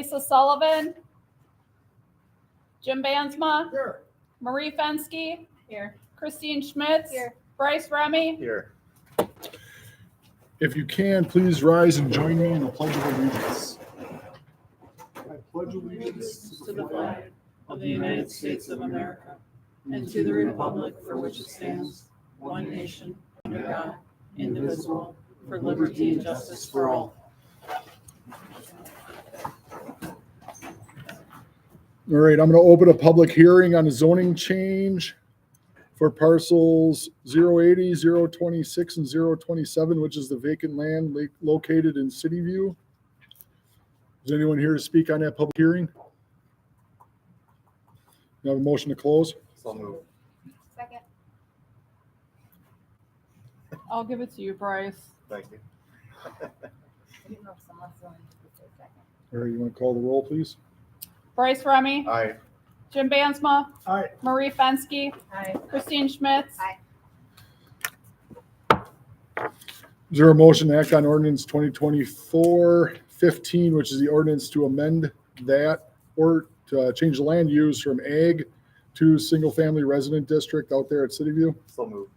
Lisa Sullivan, Jim Bansma, Here. Marie Fensky, Here. Christine Schmitz, Here. Bryce Remy. Here. If you can, please rise and join me in the Pledge of Allegiance. I pledge allegiance To the flag of the United States of America and to the republic for which it stands, one nation, under God, indivisible, for liberty and justice for all. All right, I'm going to open a public hearing on a zoning change for parcels 080, 026, and 027, which is the vacant land located in City View. Is anyone here to speak on that public hearing? You have a motion to close? So move. Second. I'll give it to you, Bryce. Thank you. All right, you want to call the roll, please? Bryce Remy, Aye. Jim Bansma, Aye. Marie Fensky, Aye. Christine Schmitz. Aye. Is there a motion to act on ordinance 2024-15, which is the ordinance to amend that or to change the land use from ag to single-family resident district out there at City View? So move.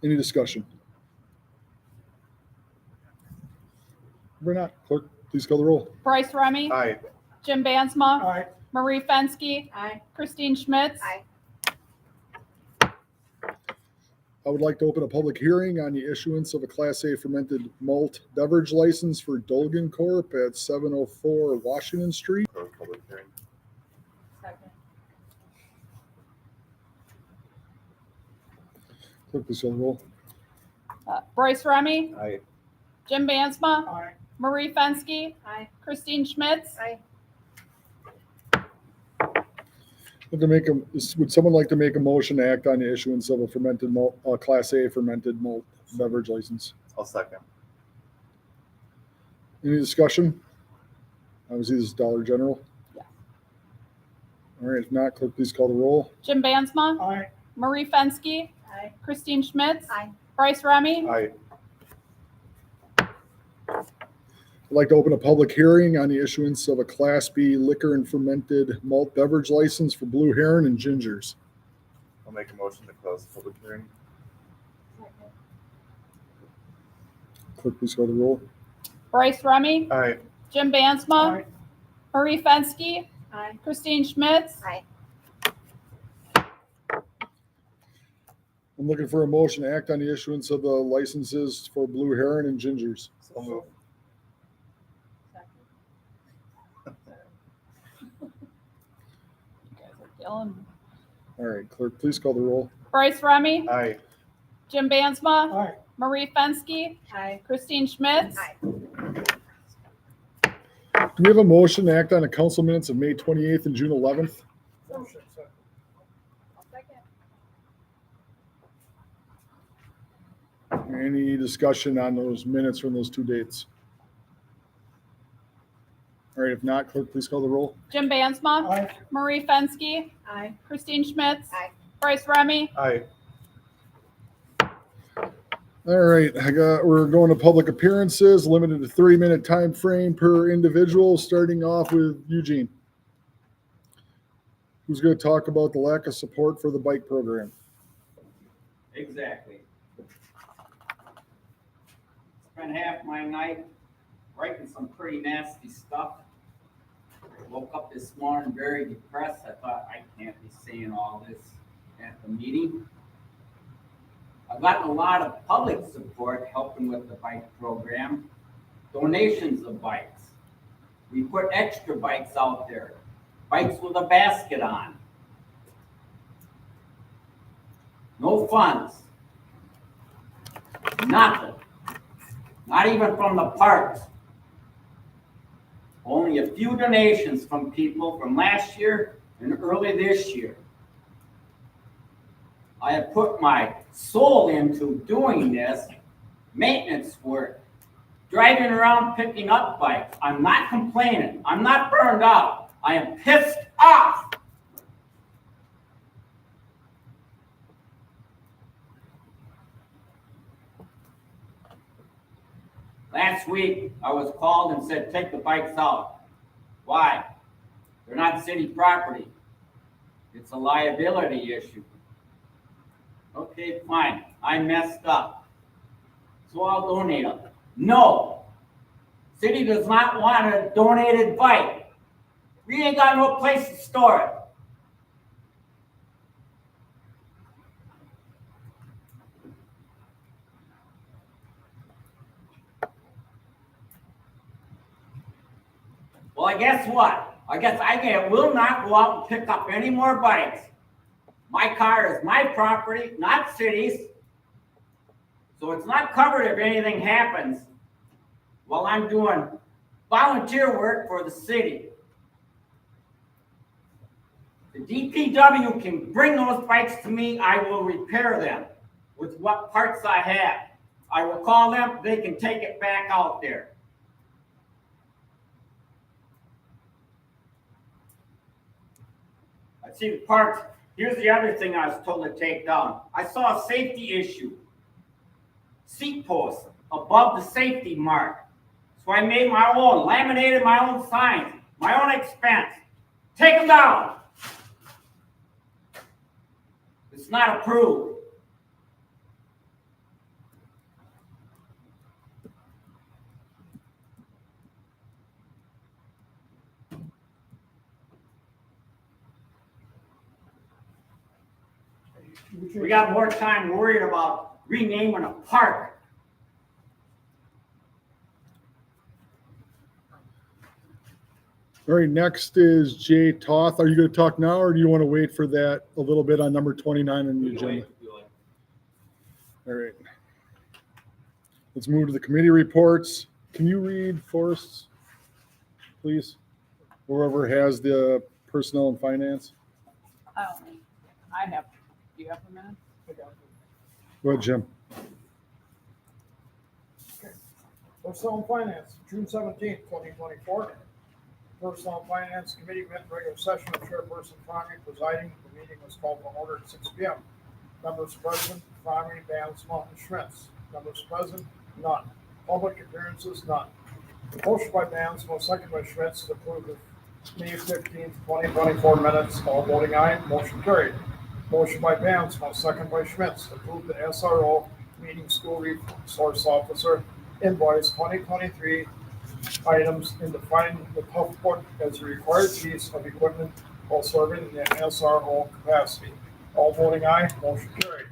Any discussion? If not, clerk, please call the roll. Bryce Remy, Aye. Jim Bansma, Aye. Marie Fensky, Aye. Christine Schmitz. Aye. I would like to open a public hearing on the issuance of a Class A fermented malt beverage license for Dolgan Corp. at 704 Washington Street. Close public hearing. Second. Clerk, please call the roll. Bryce Remy, Aye. Jim Bansma, Aye. Marie Fensky, Aye. Christine Schmitz. Aye. Would someone like to make a motion to act on the issuance of a fermented malt, Class A fermented malt beverage license? I'll second. Any discussion? Obviously, this is Dollar General. Yeah. All right, if not, clerk, please call the roll. Jim Bansma, Aye. Marie Fensky, Aye. Christine Schmitz, Aye. Bryce Remy. Aye. I'd like to open a public hearing on the issuance of a Class B liquor and fermented malt beverage license for Blue Heron and Gingers. I'll make a motion to close the public hearing. Clerk, please call the roll. Bryce Remy, Aye. Jim Bansma, Marie Fensky, Aye. Christine Schmitz. Aye. I'm looking for a motion to act on the issuance of the licenses for Blue Heron and Gingers. So move. You guys are killing. All right, clerk, please call the roll. Bryce Remy, Aye. Jim Bansma, Aye. Marie Fensky, Aye. Christine Schmitz. Aye. Do we have a motion to act on the council minutes of May 28th and June 11th? I'll second. Any discussion on those minutes from those two dates? All right, if not, clerk, please call the roll. Jim Bansma, Aye. Marie Fensky, Aye. Christine Schmitz, Aye. Bryce Remy. Aye. All right, we're going to public appearances, limited to 3-minute time frame per individual, starting off with Eugene. Who's going to talk about the lack of support for the bike program? Exactly. Spent half my night writing some pretty nasty stuff. Woke up this morning very depressed. I thought, I can't be saying all this at the meeting. I've gotten a lot of public support helping with the bike program, donations of bikes. We put extra bikes out there, bikes with a basket on. No funds. Nothing. Not even from the parks. Only a few donations from people from last year and early this year. I have put my soul into doing this maintenance work, driving around picking up bikes. I'm not complaining. I'm not burned out. I am pissed off. Last week, I was called and said, take the bikes out. Why? They're not city property. It's a liability issue. Okay, fine, I messed up. So I'll donate them. No, city does not want a donated bike. We ain't got no place to store it. Well, guess what? I will not go out and pick up any more bikes. My car is my property, not city's. So it's not covered if anything happens while I'm doing volunteer work for the city. The DPW can bring those bikes to me. I will repair them with what parts I have. I will call them. They can take it back out there. I see the parts. Here's the other thing I was told to take down. I saw a safety issue. Seat posts above the safety mark. So I made my own, laminated my own signs, my own expense. Take them down. It's not approved. We got more time worried about renaming a park. All right, next is Jay Toth. Are you going to talk now, or do you want to wait for that a little bit on number 29 on the agenda? All right. Let's move to the committee reports. Can you read Forrest's, please? Whoever has the personnel and finance. I have. Do you have a minute? Go ahead, Jim. Personnel and Finance, June 17th, 2024. Personnel and Finance Committee met in regular session with Chairperson Fromme presiding. The meeting was called to order at 6 p.m. Members present, Fromme, Bansma, and Schmitz. Members present, none. Public appearances, none. Motion by Bansma, second by Schmitz to approve the May 15th, 2024 minutes. All voting aye. Motion carried. Motion by Bansma, second by Schmitz to approve the SRO meeting school resource officer invoice 2023 items and defining the tough book as a required piece of equipment while serving in the SRO capacity. All voting aye. Motion carried.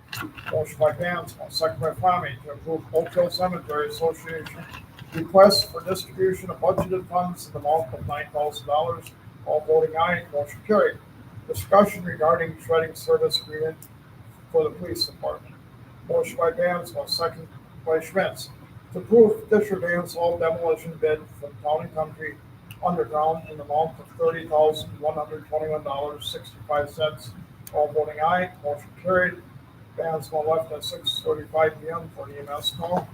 Motion by Bansma, second by Fromme to approve Oak Hill Cemetery Association request for distribution of budgeted funds in the amount of $9,000. All voting aye. Motion carried. Discussion regarding shredding service agreement for the police department. Motion by Bansma, second by Schmitz to approve Fisher Dance Hall demolition bid from Town and Country Underground in the amount of $30,121.65. All voting aye. Motion carried. Bansma left at 6:35 p.m. for the EMS call.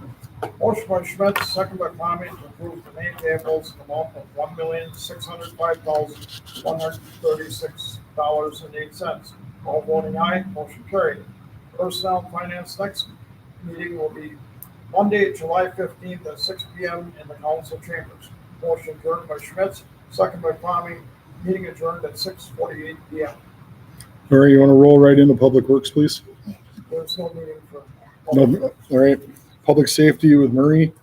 Motion by Schmitz, second by Fromme to approve the main payables in the amount of $1,605,136.08. All voting aye. Motion carried. Personnel and Finance next meeting will be Monday, July 15th at 6 p.m. in the council chambers. Motion adjourned by Schmitz, second by Fromme. Meeting adjourned at 6:48 p.m. All right, you want to roll right into Public Works, please? There's no meeting for. No, all right. Public Safety with Murray.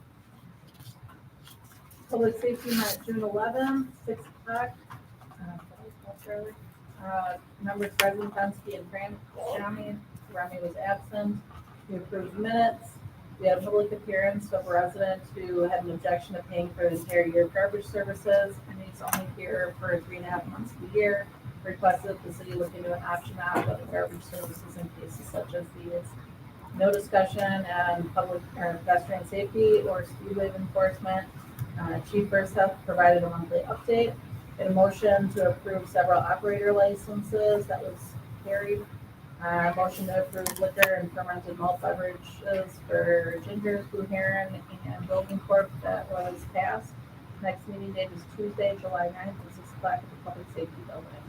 Public safety met June 11th, 6 o'clock. Members present, Fensky and Fromme was absent. We approved minutes. We had a public appearance of a resident who had an objection to paying for his entire year of garbage services, and he's only here for 3.5 months of the year. Requested that the city look into an option out of garbage services in cases such as these. No discussion on public or pedestrian safety or speed wave enforcement. Chief Bursup provided a monthly update. And a motion to approve several operator licenses that was carried. Motion to approve liquor and fermented malt beverages for Ginger, Blue Heron, and Golden Corp that was passed. Next meeting date is Tuesday, July 9th at 6 o'clock at the Public Safety Building.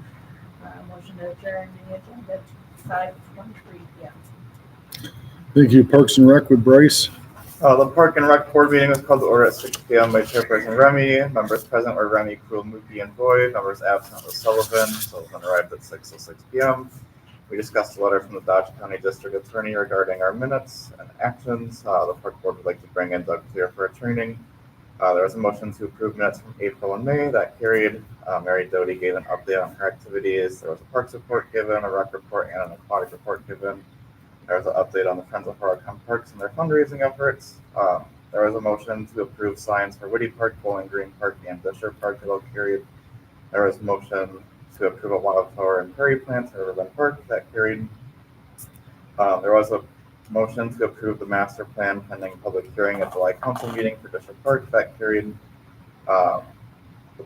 Motion to adjourn the agenda to 5:23 p.m. Thank you. Parks and Rec with Bryce. The Park and Rec Board meeting was called to order at 6 p.m. by Chairperson Remy. Members present were Remy, Krul, Muki, and Boyd. Members absent was Sullivan. Sullivan arrived at 6 p.m. We discussed a letter from the Dodge County District Attorney regarding our minutes and actions. The Park Board would like to bring in Doug Clear for a training. There was a motion to approve minutes from April and May that carried. Mary Doty gave an update on her activities. There was a parks report given, a rec report, and an aquatic report given. There was an update on the Friends of Horicon Parks and their fundraising efforts. There was a motion to approve signs for Whitty Park, Bowling Green Park, and Fisher Park that all carried. There was a motion to approve a wildflower and prairie plants at Riverland Park that carried. There was a motion to approve the master plan pending public hearing at July council meeting for Fisher Park that carried. The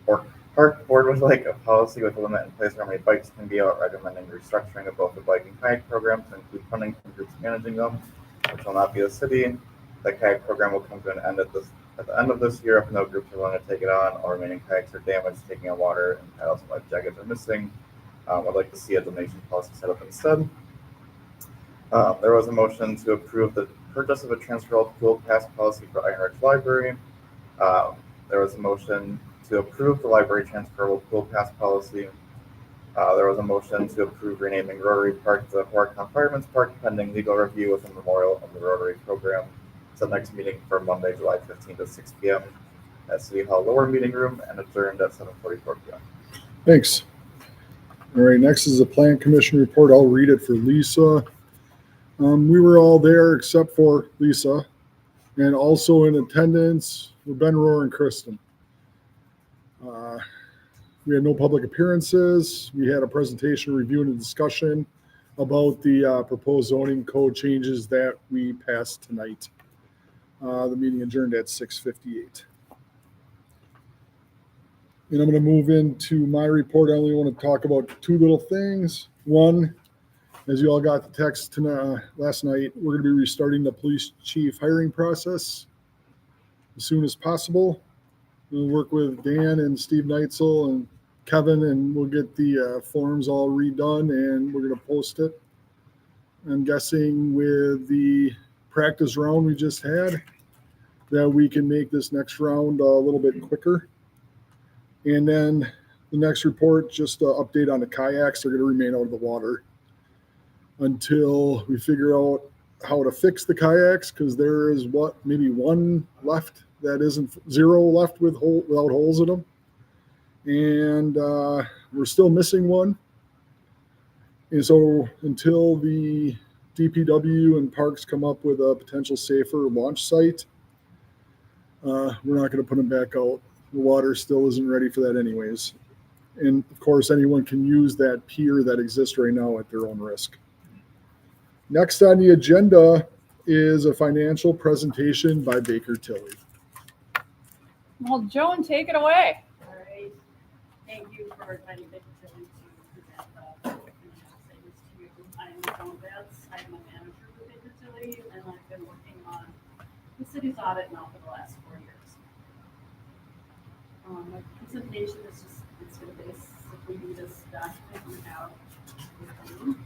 Park Board would like a policy with a limit in place for how many bikes can be out, recommending restructuring of both the bike and kayak program to include funding from groups managing them, which will not be the city. The kayak program will come to an end at the end of this year if no groups are willing to take it on, or remaining kayaks are damaged, taking on water, and paddles and life jackets are missing. I'd like to see a donation policy set up instead. There was a motion to approve the purchase of a transferable pool pass policy for Iron Ridge Library. There was a motion to approve the library transferable pool pass policy. There was a motion to approve renaming Rotary Park to Horicon Fireman's Park pending legal review with a memorial of the Rotary program. It's the next meeting for Monday, July 15th at 6 p.m. at City Hall Lower Meeting Room and adjourned at 7:44 p.m. Thanks. All right, next is the Plan Commission report. I'll read it for Lisa. We were all there except for Lisa, and also in attendance were Ben Rohr and Kristen. We had no public appearances. We had a presentation, review, and a discussion about the proposed zoning code changes that we passed tonight. The meeting adjourned at 6:58. And I'm going to move into my report. I only want to talk about two little things. One, as you all got the text tonight, last night, we're going to be restarting the police chief hiring process as soon as possible. We'll work with Dan and Steve Neitzel and Kevin, and we'll get the forms all redone, and we're going to post it. I'm guessing with the practice round we just had that we can make this next round a little bit quicker. And then the next report, just an update on the kayaks. They're going to remain out of the water until we figure out how to fix the kayaks, because there is maybe one left that isn't, zero left without holes in them. And we're still missing one. And so until the DPW and parks come up with a potential safer launch site, we're not going to put them back out. The water still isn't ready for that anyways. And of course, anyone can use that pier that exists right now at their own risk. Next on the agenda is a financial presentation by Baker Tilly. Well, Joan, take it away. All right, thank you for inviting Baker Tilly to present the financial statements to you. I am Joan Betts, I'm a manager for Baker Tilly, and I've been working on the city's audit now for the last 4 years. My presentation is it's going to basically be this document we have with you,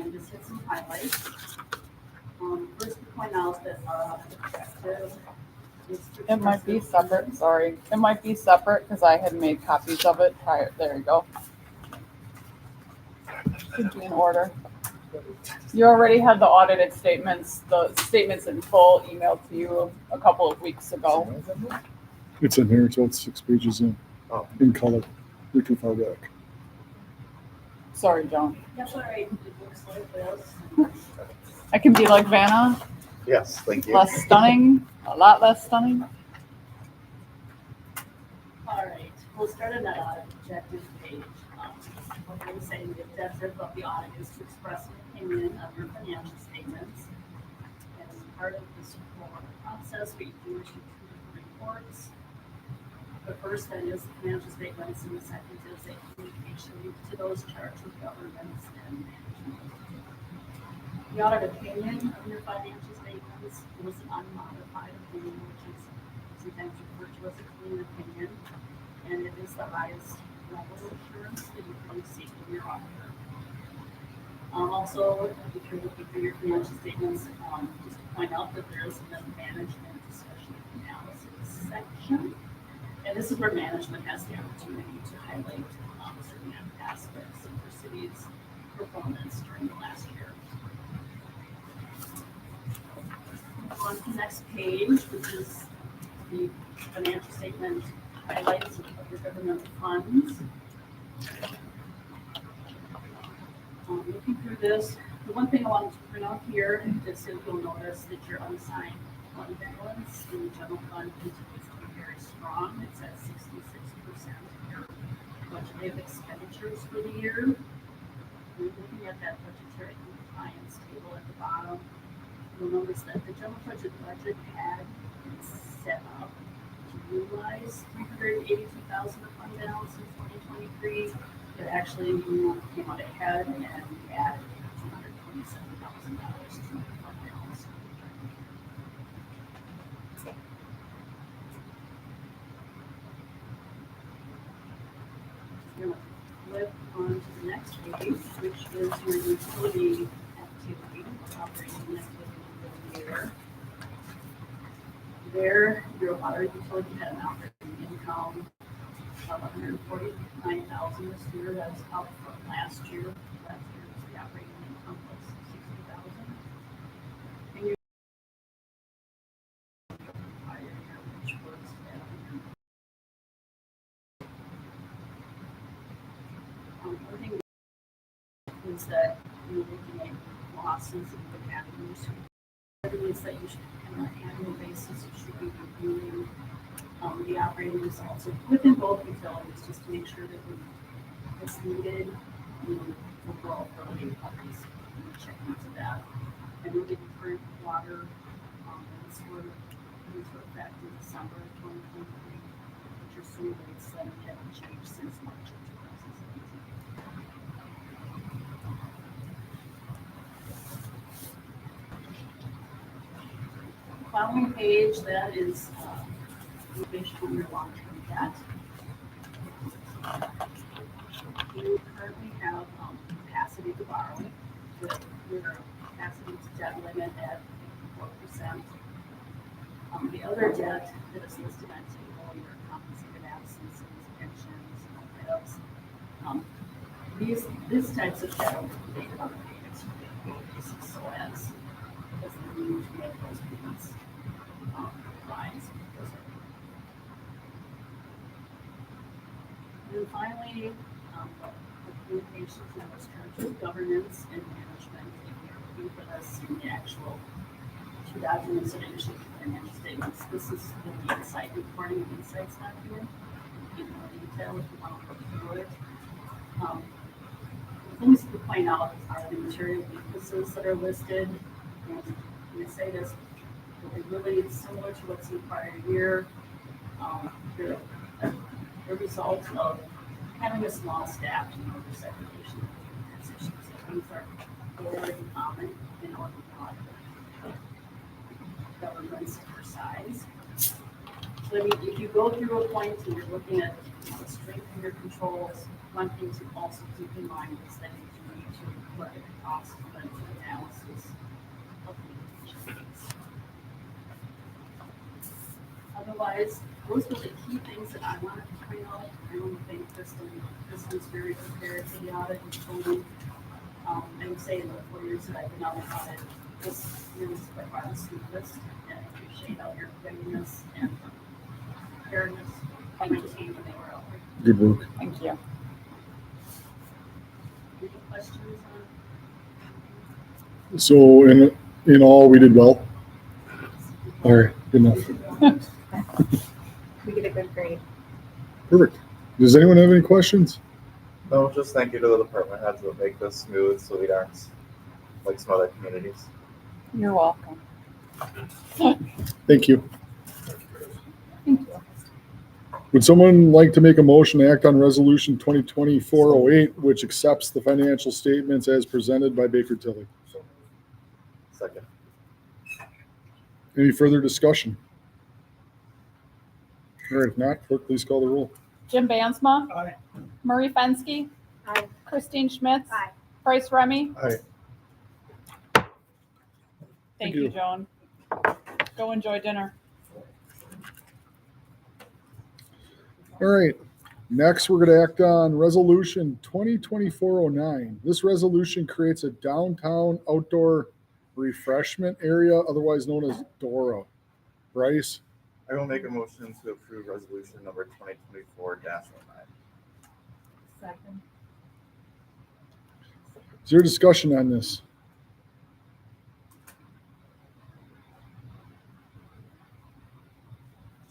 and just hit some highlights. First to point out that our objective is to. It might be separate, sorry. It might be separate because I had made copies of it prior. There you go. Should be in order. You already had the audited statements, the statements in full emailed to you a couple of weeks ago. It's in here. It's about 6 pages in color. You're too far back. Sorry, Joan. That's all right, it looks like this. I can be like Vanna, Yes, thank you. less stunning, a lot less stunning. All right, we'll start on that audit objective page. What I was saying, the objective of the audit is to express an opinion of your financial statements. As part of this process, we do issue 2 different reports. The first then is the financial statements, and the second is a communication to those charged with governance and management. The audit opinion of your financial statements was an unmodified opinion, which is sometimes referred to as a clean opinion, and it is the highest level of assurance that you can receive from your auditor. Also, if you're looking for your financial statements, just point out that there is a management discussion analysis section. And this is where management has the opportunity to highlight certain aspects of the city's performance during the last year. On to the next page, which is the financial statement highlights of the governmental funds. Looking through this, the one thing I wanted to point out here is that you'll notice that your unassigned fund balance in the general fund continues to be very strong. It's at 66% of your budgeted expenditures for the year. We're looking at that budgetary compliance table at the bottom. You'll notice that the general budget had been set up to utilize $382,000 of fund balance in 2023. It actually came out ahead and we added $227,000 to the fund balance. We're going to flip on to the next page, which is your utility activity, operating activity for the year. There, your water utility had an operating income of $149,000 this year. That's up from last year. Last year, the operating income was $60,000. And your prior year, which was one thing is that you're looking at losses and the avenues. Revenues that you should, on an annual basis, you should be reviewing the operating results within both utilities, just to make sure that it's needed, overall ability of companies to check into that. And really the current water rates were into effect in December of 2023, which your sewer rates haven't changed since March of 2017. Following page, that is based on your long-term debt. You currently have capacity to borrow with your capacity to debt limit at 4%. The other debt that is listed on table, your compensated absences, pensions, these types of debt are paid on a pay basis, so as the need to make those payments rise. And finally, the communications and structure, governance and management. If you're looking for this in the actual 2 documents that I issued financial statements, this is the insight reporting and insights document in more detail if you want to look through it. The things to point out are the material weaknesses that are listed. And when I say this, they're really similar to what's in the prior year. They're the result of having a small staff to know the segregation of positions. So things are very common in our governments of our size. So I mean, if you go through a point and you're looking at strengthening your controls, one thing to also keep in mind is that you need to look at the cost benefit analysis of the changes. Otherwise, those were the key things that I wanted to point out. I don't think Kristen's very prepared for the audit and told me. I would say in the 4 years that I've been on the audit, this is by far the smoothest, and I appreciate all your readiness and preparedness by my team when they were out there. Good work. Thank you. Any questions on? So in all, we did well. All right, good enough. We get a good grade. Perfect. Does anyone have any questions? No, just thank you to the department heads that make this smooth so we aren't like some other communities. You're welcome. Thank you. Thank you. Would someone like to make a motion to act on resolution 2020-408, which accepts the financial statements as presented by Baker Tilly? Second. Any further discussion? All right, if not, clerk, please call the roll. Jim Bansma. Aye. Murray Fensky. Aye. Christine Schmitz. Aye. Bryce Remy. Aye. Thank you. you, Joan. Go enjoy dinner. All right. Next, we're going to act on Resolution 2024-09. This resolution creates a downtown outdoor refreshment area, otherwise known as DORA. Bryce, I will make a motion to approve resolution number 2024-09. Second. is there discussion on this?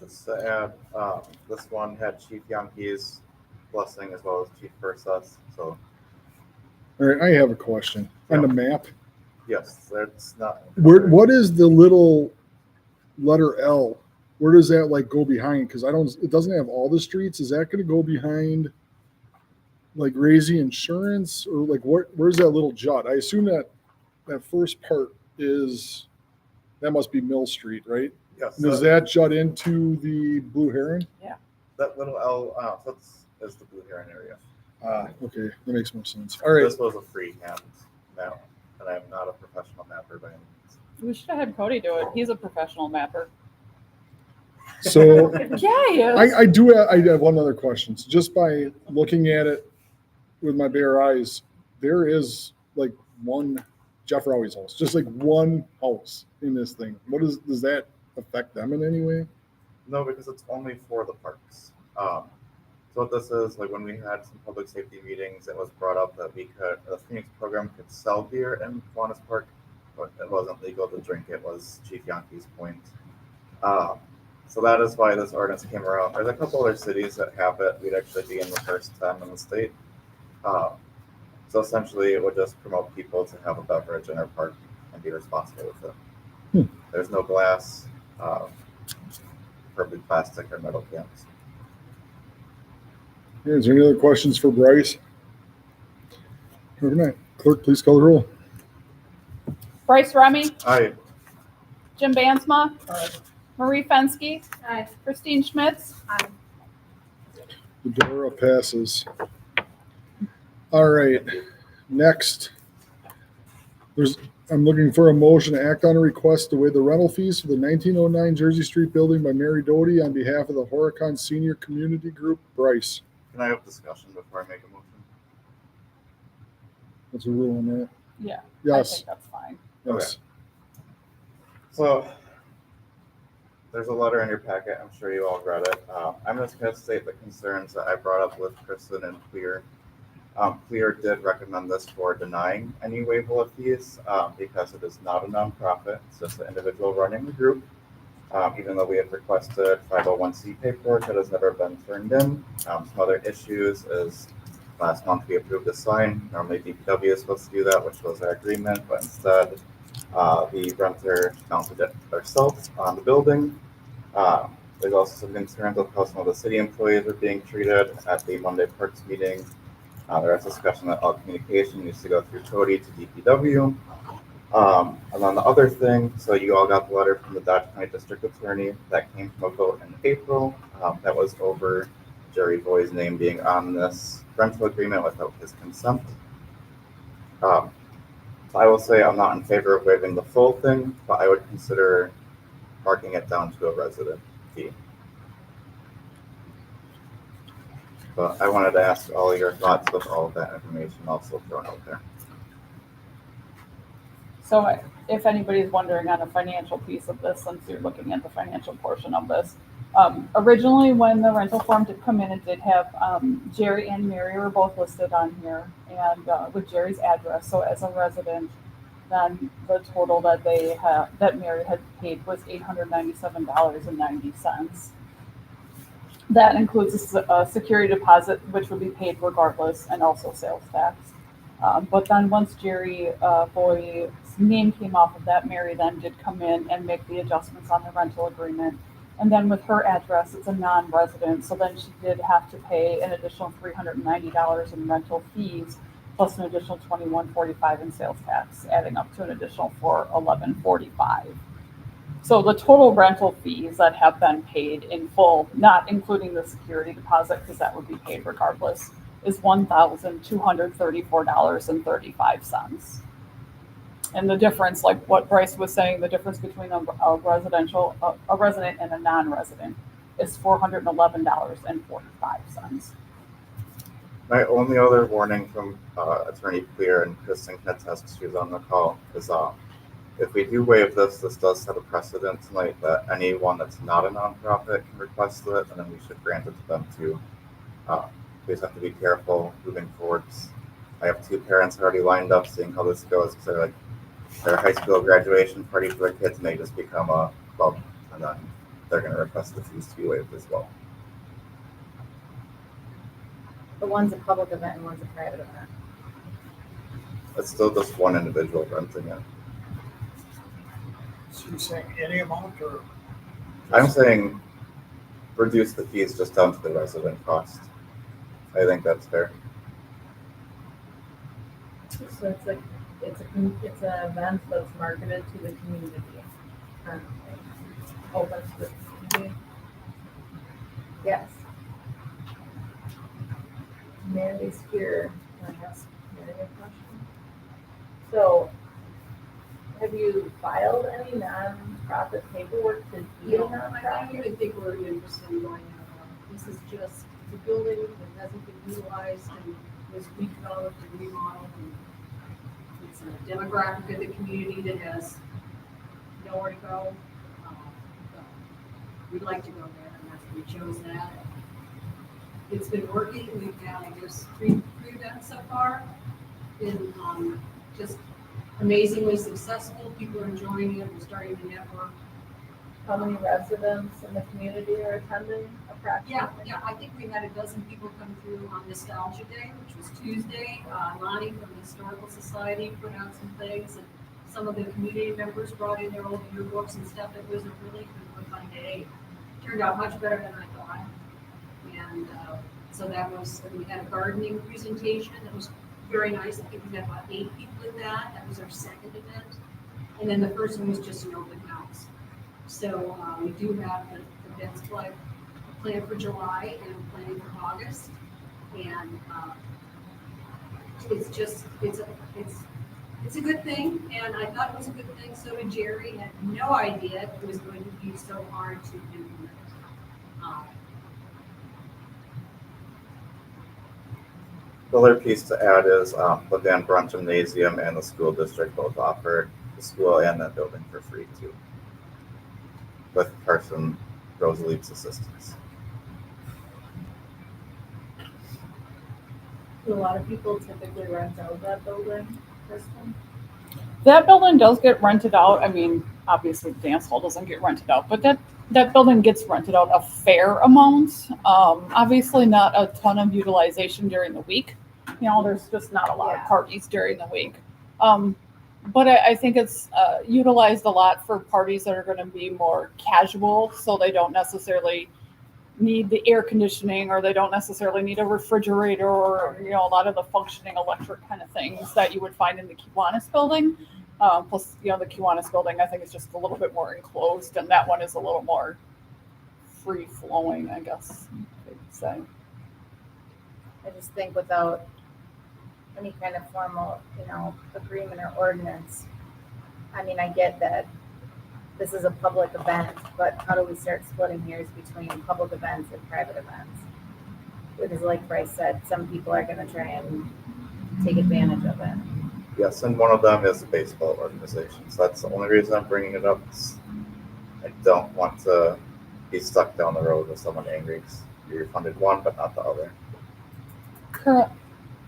Just to add, this one had Chief Yankee's blessing as well as Chief Versus. So All right, I have a question. On the map, yes, that's not. what is the little letter L? Where does that like go behind? Because it doesn't have all the streets. Is that going to go behind like Raisy Insurance or like where's that little jut? I assume that first part that must be Mill Street, right? Yes. Does that jut into the Blue Heron? That little L, that's the Blue Heron area. Okay, that makes more sense. All right, This was a freehand map, and I'm not a professional mapper by any means. We should have had Cody do it. He's a professional mapper. so Yeah, he is. I have one other question. So just by looking at it with my bare eyes, there is like one Jeff Rowley's house, just like one house in this thing. Does that affect them in any way? No, because it's only for the parks. So what this is, like when we had some public safety meetings, it was brought up that the Phoenix program could sell beer in Kiwanis Park, but it wasn't legal to drink. It was Chief Yankee's point. So that is why this ordinance came around. There's a couple other cities that have it. We'd actually be in the first 10 in the state. So essentially, it would just promote people to have a beverage in our park and be responsible with it. There's no glass, preferably plastic or metal cans. Is there any other questions for Bryce? Good night. Clerk, please call the roll. Bryce Remy, Aye. Jim Bansma, Aye. Marie Fenske, Aye. Christine Schmitz. Aye. The DORA passes. All right, next. I'm looking for a motion to act on a request to waive the rental fees for the 1909 Jersey Street building by Mary Doty on behalf of the Horicon Senior Community Group. Bryce, Can I have discussion before I make a motion? what's the rule on that? Yeah, I Yes, think that's fine. yes. So there's a letter in your packet. I'm sure you all read it. I'm just going to state the concerns that I brought up with Kristen and Clear. Clear did recommend this for denying any waiver of fees because it is not a nonprofit. It's just an individual running the group. Even though we have requested 501c paperwork that has never been turned in. Some other issues is last month we approved a sign. Normally DPW is supposed to do that, which was our agreement, but instead the renter mounted it ourselves on the building. There's also some concerns of how some of the city employees are being treated at the Monday Parks meeting. There was discussion that all communication needs to go through Cody to DPW. And then the other thing, so you all got the letter from the Dodge County District Attorney that came from a vote in April. That was over Jerry Boy's name being on this rental agreement without his consent. So I will say I'm not in favor of waiving the full thing, but I would consider marking it down to a resident fee. But I wanted to ask all your thoughts with all of that information also thrown out there. So if anybody's wondering on the financial piece of this, since you're looking at the financial portion of this, originally when the rental form did come in, it did have Jerry and Mary were both listed on here, and with Jerry's address. So as a resident, then the total that that Mary had paid was $897.90. That includes a security deposit, which would be paid regardless, and also sales tax. But then once Jerry Boy's name came off of that, Mary then did come in and make the adjustments on the rental agreement. And then with her address, it's a non-resident, so then she did have to pay an additional $390 in rental fees, plus an additional $21.45 in sales tax, adding up to an additional $11.45. So the total rental fees that have been paid in full, not including the security deposit, because that would be paid regardless, is $1,234.35. And the difference, like what Bryce was saying, the difference between a resident and a non-resident is $411.45. My only other warning from Attorney Clear and Kristen Knetesk, she was on the call, is if we do waive this, this does set a precedent tonight that anyone that's not a nonprofit can request it, and then we should grant it to them too. We just have to be careful moving forwards. I have 2 parents already lined up seeing how this goes because they're like their high school graduation party for their kids may just become a club, and then they're going to request the fees to be waived as well. But one's a public event and one's a private event. It's still just one individual renting it. So you're saying any amount or? I'm saying reduce the fees just down to the resident cost. I think that's fair. So it's like, it's an event that's marketed to the community. Currently. Open to the community. Yes. Mary's here. Can I ask Mary a question? So, have you filed any nonprofit paperwork to be a I don't nonprofit? even think we're interested in going out. This is just the building that hasn't been utilized and was redeveloped and remodeled. And it's a demographic of the community that has nowhere to go. So we'd like to go there, and that's why we chose that. It's been working. We've had, I guess, three events so far. Been just amazingly successful. People are enjoying it. We're starting to network. How many residents in the community are attending approximately? Yeah, I think we had a dozen people come through on Nostalgia Day, which was Tuesday. Lonnie from the Historical Society put out some things, and some of the community members brought in their old yearbooks and stuff. It was a really good, fun day. Turned out much better than I thought. And so that was, we had a gardening presentation that was very nice. I think we had about 8 people in that. That was our second event. And then the first one was just an open house. So we do have the events planned for July and planning for August. And it's just, it's a good thing. And I thought it was a good thing. So did Jerry. Had no idea it was going to be so hard to implement. The other piece to add is the Van Brunt Gymnasium and the school district both offer the school and that building for free too, with Carson Rosaleep's assistance. Do a lot of people typically rent out that building, Kristen? That building does get rented out. I mean, obviously the dance hall doesn't get rented out, but that building gets rented out a fair amount. Obviously not a ton of utilization during the week. You know, there's just not a lot of parties during the week. But I think it's utilized a lot for parties that are going to be more casual, so they don't necessarily need the air conditioning, or they don't necessarily need a refrigerator, or, you know, a lot of the functioning electric kind of things that you would find in the Kiwanis building. Plus, you know, the Kiwanis building, I think, is just a little bit more enclosed, and that one is a little more free flowing, I guess you could say. I just think without any kind of formal, you know, agreement or ordinance, I mean, I get that this is a public event, but how do we start splitting hairs between public events and private events? Because like Bryce said, some people are gonna try and take advantage of it. Yes, and one of them is a baseball organization. So that's the only reason I'm bringing it up. I don't want to be stuck down the road with someone angry because you refunded one but not the other.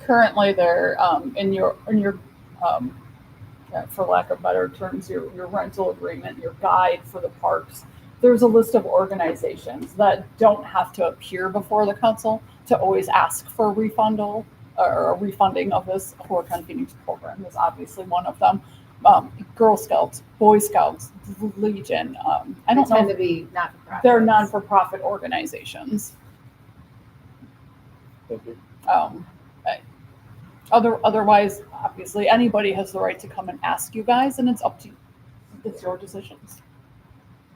Currently, they're in your for lack of better terms, your rental agreement, your guide for the parks. There's a list of organizations that don't have to appear before the council to always ask for a refundal or a refunding of this. Horicon Phoenix program is obviously one of them. Girl Scouts, Boy Scouts, Legion. I don't They tend know. to be not-for-profit. They're non-for-profit organizations. Thank you. Otherwise, obviously, anybody has the right to come and ask you guys, and it's up to you. It's your decisions.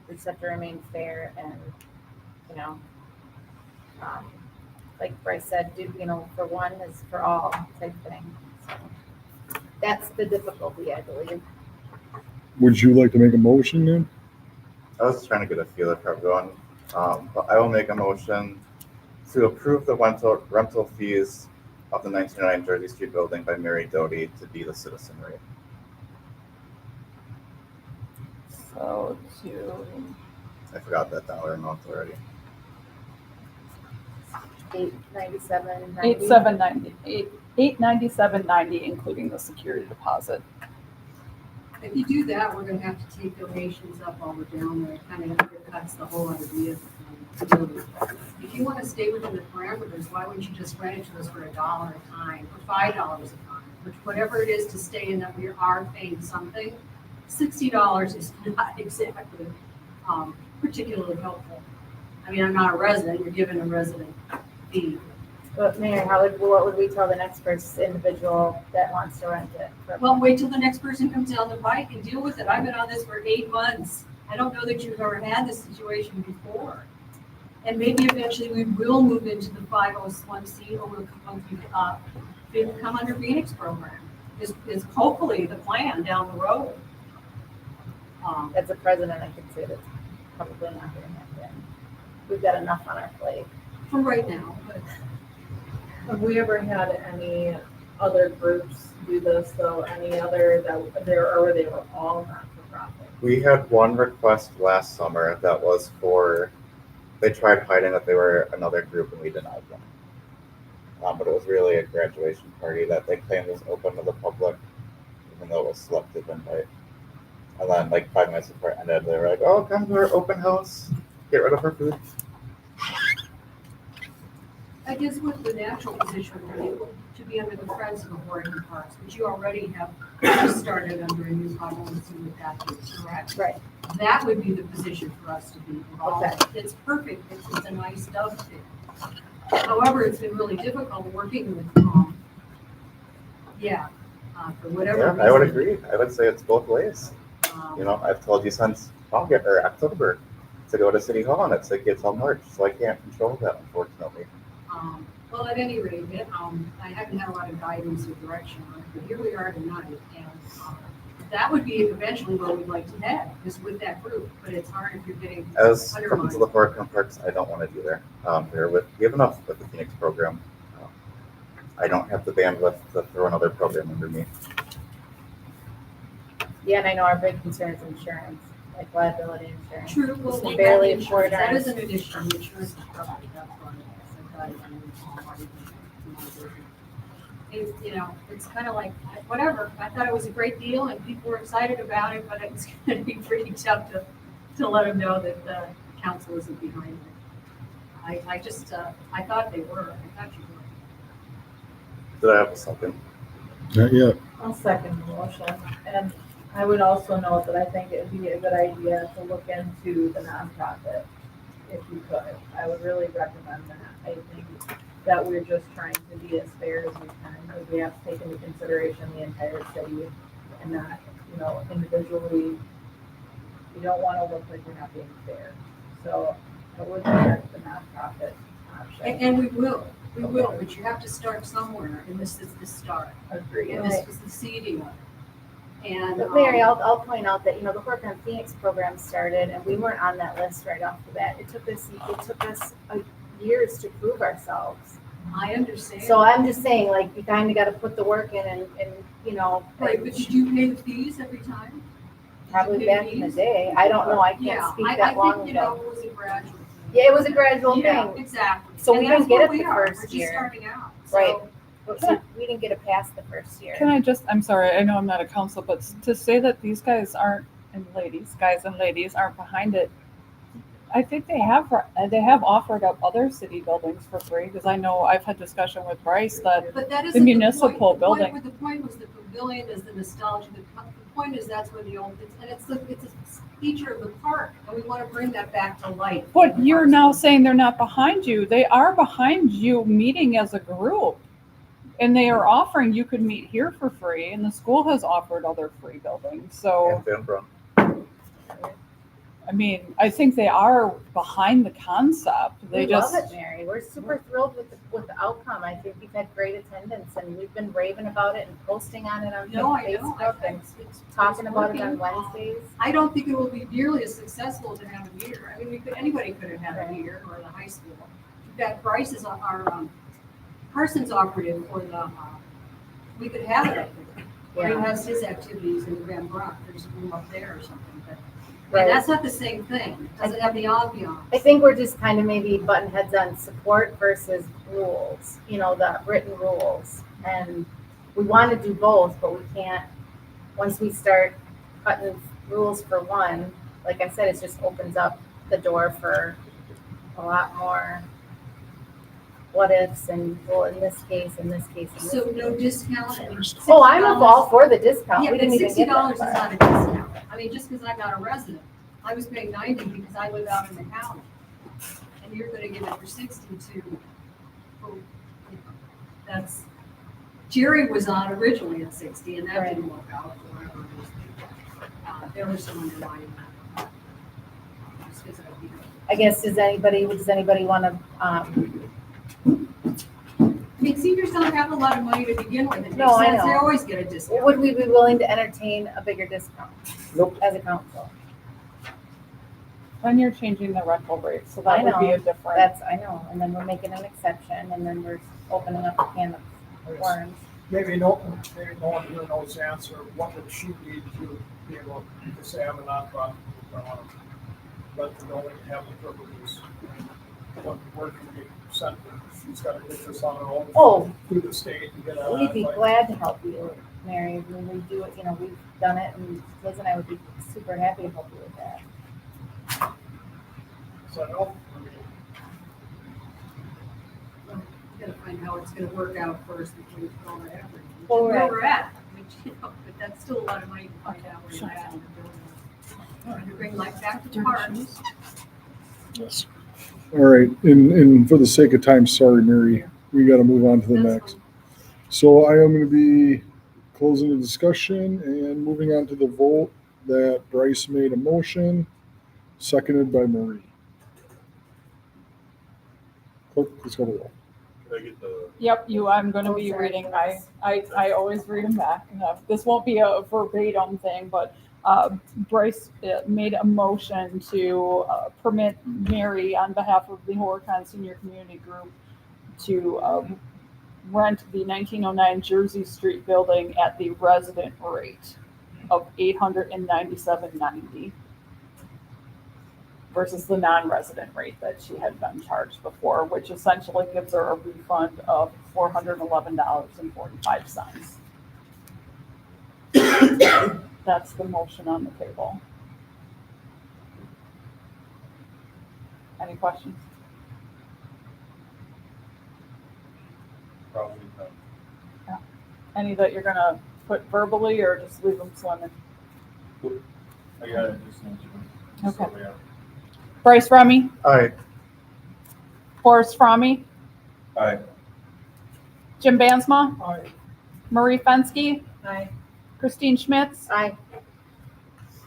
We just have to remain fair and, you know, like Bryce said, do, you know, for one is for all type thing. So that's the difficulty, I believe. Would you like to make a motion then? I was trying to get a feeler for everyone, but I will make a motion to approve the rental fees of the 1909 Jersey Street building by Mary Doty to be the citizen rate. So to, I forgot that dollar amount already. 897.90. 897.90, including the security deposit. If you do that, we're gonna have to take donations up while we're down there, kind of undercuts the whole idea. If you wanna stay within the parameters, why wouldn't you just rent it to us for $1 a time, or $5 a time, which whatever it is to stay in that we are paying something, $60 is not exactly, particularly helpful. I mean, I'm not a resident, you're given a resident fee. But Mayor, what would we tell the next person, individual that wants to rent it? Well, wait till the next person comes down the pike and deal with it. I've been on this for 8 months. I don't know that you've ever had this situation before. And maybe eventually we will move into the 501c or we'll come under Phoenix program. Is hopefully the plan down the road. As a president, I can say that's probably not going to happen. We've got enough on our plate. For right now, but Have we ever had any other groups do this though? Any other that they were all not for profit? We had one request last summer that was for, they tried hiding that they were another group and we denied them. But it was really a graduation party that they claimed was open to the public, even though it was selective invite. And then like 5 minutes before it ended, they were like, oh, come to our open house, get rid of our food. I guess with the natural position for you to be under the Friends of the Horicon Parks, which you already have just started under a new 501c with that, correct? Right. That would be the position for us to be involved. Okay. It's perfect. It's a nice dovetail. However, it's been really difficult working with, for whatever Yeah, reason. I would agree. I would say it's both ways. Um, You know, I've told you since August or October to go to City Hall and it's like it's all March, so I can't control that, unfortunately. Well, at any rate, I haven't had a lot of guidance or direction on it, but here we are tonight, and that would be eventually where we'd like to head, is with that group, but it's hard if you're getting As undermined. Friends of the Horicon Parks, I don't want to do there. We have enough with the Phoenix program. I don't have the bandwidth to throw another program under me. Yeah, and I know our big concern is insurance, like liability insurance. True, well, Just we barely got the insurance. afford That ours. is an addition, the insurance is probably, that's one. It's kind of like, whatever, I thought it was a great deal and people were excited about it, but it's gonna be pretty tough to let them know that the council isn't behind it. I thought they were, I thought you were. Did I have a second? Not yet. I'll second the motion. And I would also note that I think it'd be a good idea to look into the nonprofit if you could. I would really recommend that. I think that we're just trying to be as fair as we can. We have to take into consideration the entire city and not, individually. We don't want to look like we're not being fair. So I would check the nonprofit option. And we will, but you have to start somewhere, and this is the start, Agree. and this was the seeding of it. And. But Mary, I'll point out that, the Horicon Phoenix program started and we weren't on that list right off the bat. It took us years to prove ourselves. I understand. So I'm just saying, like, you kind of got to put the work in and Right, but did you pay the fees every time? probably Did you pay back in the fees? day. I don't know. I Yeah, can't speak I that long think, ago. it was a gradual thing. Yeah, it was a gradual Yeah, thing. exactly. So And we didn't that's get where it we the are. first We're just year. starting out. Right. So, So we didn't get it past the first year. Can I just, I'm sorry, I know I'm not a council, but to say that these guys aren't, guys and ladies aren't behind it, I think they have offered up other city buildings for free, because I know I've had discussion with Bryce that, But that The isn't municipal the point. building. The point was the pavilion is the nostalgia. The point is that's where the old, it's a feature of the park, and we want to bring that back to life. but you're now saying they're not behind you. They are behind you meeting as a group. And they are offering, you could meet here for free, and the school has offered other free buildings, so. And Van Brunt. I mean, I think they are behind the concept. They We just, love it, Mary. We're super thrilled with outcome. I think we've had great attendance and we've been raving about it and posting on it on No, I know. Facebook and talking about it on Wednesdays. I don't think it will be nearly as successful to have a meter. I mean, anybody could have had a meter or the high school. We've got Bryce's, Carson's operative for the, we could have it up there. Where he has his activities in Van Brock, there's a room up there or something, but, Right. and that's not the same thing. It doesn't have the ambiance. I think we're just kind of maybe button heads on support versus rules, the written rules. And we want to do both, but we can't, once we start cutting rules for one, like I said, it just opens up the door for a lot more what ifs and, well, in this case, in this case, in this So case. no discount? I mean, Oh, I'm $60 all for the discount. Yeah, We but didn't even $60 get that is far. not a discount. I mean, just because I'm not a resident, I was paying 90 because I live out in the county. And you're gonna give it for 60 that's, Jerry was on originally at 60 and that didn't work out for whatever reason. There was some underlying. Just 'cause I guess, does anybody want to, I mean, seniors don't have a lot of money to begin with. It makes No, I sense. They know. always get a discount. would we be willing to entertain a bigger discount? Nope. As a council? Then you're changing the rental rate, so I that would be know. a different. I know, and then we're making an exception, and then we're opening up a can of worms. Maybe no one here knows the answer. What would she need to be able to say I'm a nonprofit? Let the building have the privileges. What work can be sent? She's got to get this on her own. Oh. Through the state and get out. We'd be glad to help you, Mary, when we do it, we've done it, and Liz and I would be super happy to help you with that. So no. Gotta find how it's gonna work out first before you throw that effort. Well, Where right. we're at, but that's still a lot of money to find out where you're at. Trying to bring life back to the parks. Yes. All right, and for the sake of time, sorry, Mary, we got to move on to the That's next. So I am going to be closing the discussion and moving on to the vote that Bryce made a motion, seconded by Marie. Clerk, please call the roll. Can I get the? Yep, I'm gonna be Oh, sorry. reading, I always read them back. This won't be a verbatim thing, but Bryce made a motion to permit Mary on behalf of the Horicon Senior Community Group to rent the 1909 Jersey Street building at the resident rate of $897.90 versus the non-resident rate that she had been charged before, which essentially gives her a refund of $411.45. That's the motion on the table. Any questions? Probably no. Any that you're gonna put verbally or just leave them swimming? I got it. Okay. Bryce Remy, Aye. Forrest Fromme, Aye. Jim Bansma, Aye. Marie Fenske, Aye. Christine Schmitz, Aye.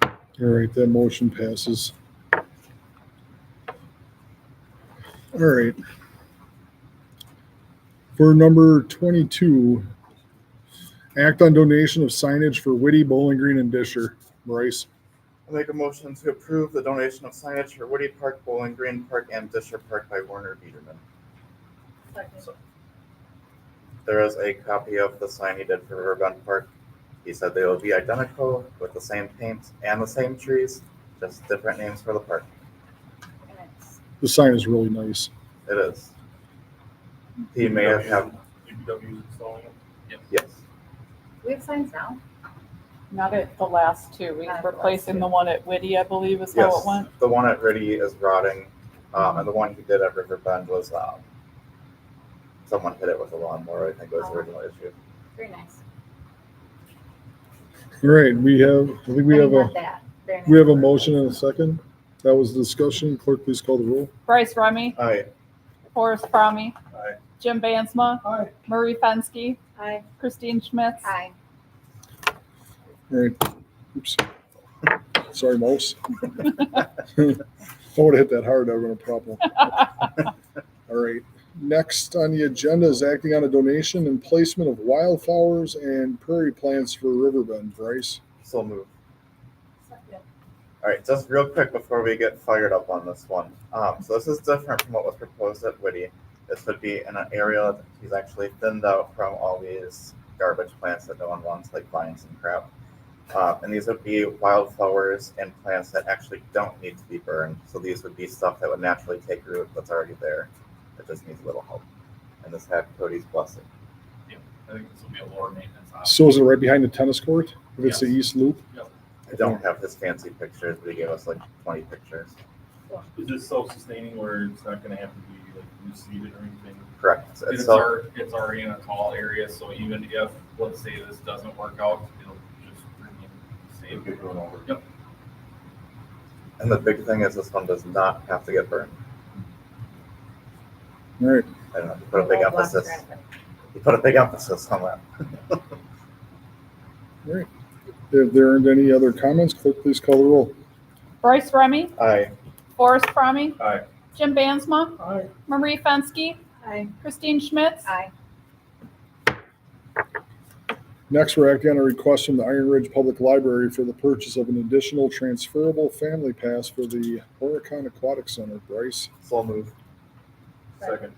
All right, that motion passes. All right. For number 22, act on donation of signage for Whitty, Bowling Green, and Disher. Bryce. I make a motion to approve the donation of signage for Woody Park, Bowling Green Park, and Disher Park by Warner Biederman. Second. There is a copy of the sign he did for Riverbend Park. He said they will be identical with the same paint and the same trees, just different names for the park. And it's- The sign is really nice. It is. He may have, DPW is installing it. yes. Do we have signs now? not at the last two. We're Not at the last replacing two. the one at Whitty, I believe is how Yes, it went. the one at Riddy is rotting, and the one he did at Riverbend was, someone hit it with a lawnmower, I think was the original issue. Very nice. All right, I think we have Not a, that. Very nice. we have a motion and a second. That was the discussion. Clerk, please call the roll. Bryce Remy, Aye. Forrest Fromme, Aye. Jim Bansma, Aye. Marie Fenske, Aye. Christine Schmitz. Aye. All right. Oops. Sorry, mouse. I would have hit that hard. I would have been a problem. All right. Next on the agenda is acting on a donation and placement of wildflowers and prairie plants for Riverbend. Bryce. So moved. Second. All right, just real quick before we get fired up on this one. So this is different from what was proposed at Whitty. This would be in an area that he's actually thinned out from all these garbage plants that no one wants, like vines and crap. And these would be wildflowers and plants that actually don't need to be burned. So these would be stuff that would naturally take root that's already there. That just needs a little help. And this had Cody's blessing. I think this will be a lower maintenance option. So is it right behind the tennis court? If it's the east loop? I don't have his fancy pictures, but he gave us like 20 pictures. Is this self-sustaining where it's not gonna have to be like reseeded or anything? Correct. It's already in a tall area, so even if, let's say this doesn't work out, it'll just remain the same. Yep. And the big thing is this one does not have to get burned. All right. I don't know, he put a big emphasis. He put a big emphasis on that. All right. If there aren't any other comments, clerk, please call the roll. Bryce Remy, Aye. Forrest Fromme, Aye. Jim Bansma, Aye. Marie Fenske, Aye. Christine Schmitz, Aye. Next, we're acting on a request from the Iron Ridge Public Library for the purchase of an additional transferable family pass for the Horicon Aquatic Center. Bryce. So moved. Second.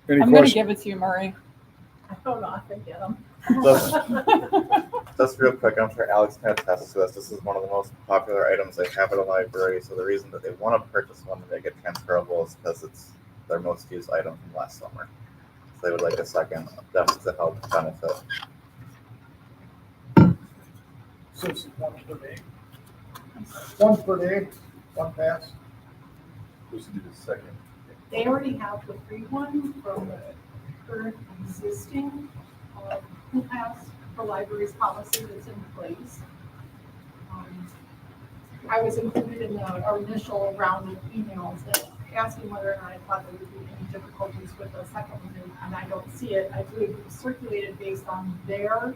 Any I'm gonna questions? give it to you, Murray. I don't know if I get them. Just real quick, I'm sure Alex can attest to this. This is one of the most popular items they have at a library. So the reason that they want to purchase one to make it transferable is because it's their most used item from last summer. So they would like a second, that's to help benefit. So it's one per day. One per day, one pass. Supposed to be the second. They already have the free one from the current existing, who has the library's policy that's in place. I was included in our initial round of emails that asking whether or not I thought there would be any difficulties with the second one, and I don't see it. I believe it was circulated based on their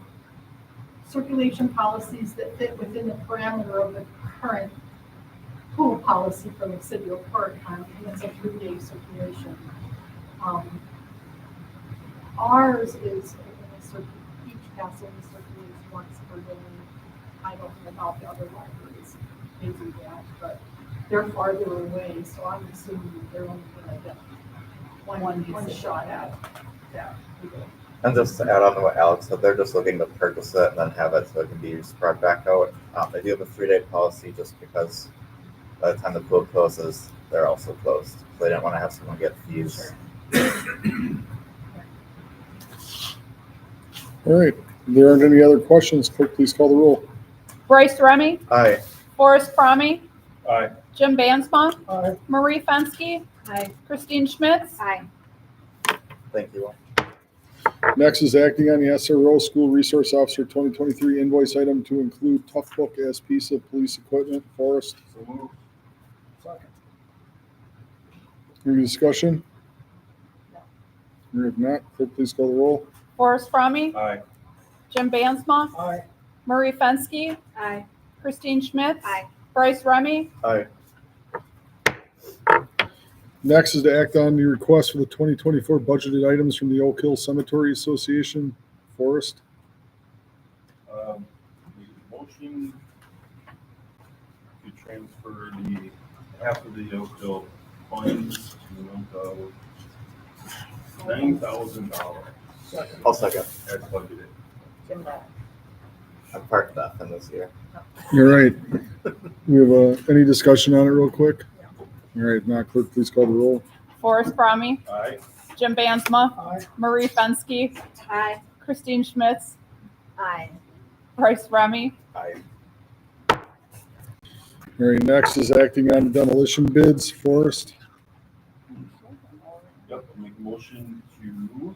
circulation policies that fit within the parameter of the current pool policy for the city of Horicon, and it's a 3-day circulation. Ours is, each pass only circulates once per day. I don't know about the other libraries, they do that, but they're farther away, so I'm assuming they're only gonna get one shot at that. And just to add on to what Alex said, they're just looking to purchase it and then have it so it can be spread back out. They do have a 3-day policy just because by the time the pool closes, they're also closed. So they didn't want to have someone get fees. All right. If there aren't any other questions, clerk, please call the roll. Bryce Remy, Aye. Forrest Fromme, Aye. Jim Bansma, Aye. Marie Fenske, Aye. Christine Schmitz, Aye. Thank you. Next is acting on the SRO School Resource Officer 2023 invoice item to include Tough Book as piece of police equipment. Forrest. So moved. Second. Any discussion? Or if not, clerk, please call the roll. Forrest Fromme, Aye. Jim Bansma, Aye. Marie Fenske, Aye. Christine Schmitz, Aye. Bryce Remy, Aye. Next is to act on the request for the 2024 budgeted items from the Oak Hill Cemetery Association. Forrest. The motion to transfer the half of the Oak Hill funds to the amount of $9,000 Second. I'll second. as budgeted. Jim Bell. I'm part nothing this year. All right. We have any discussion on it real quick? All right. Now, clerk, please call the roll. Forrest Fromme, Aye. Jim Bansma, Aye. Marie Fenske, Aye. Christine Schmitz, Aye. Bryce Remy, Aye. All right. Next is acting on demolition bids. Forrest. Yep, I'll make a motion to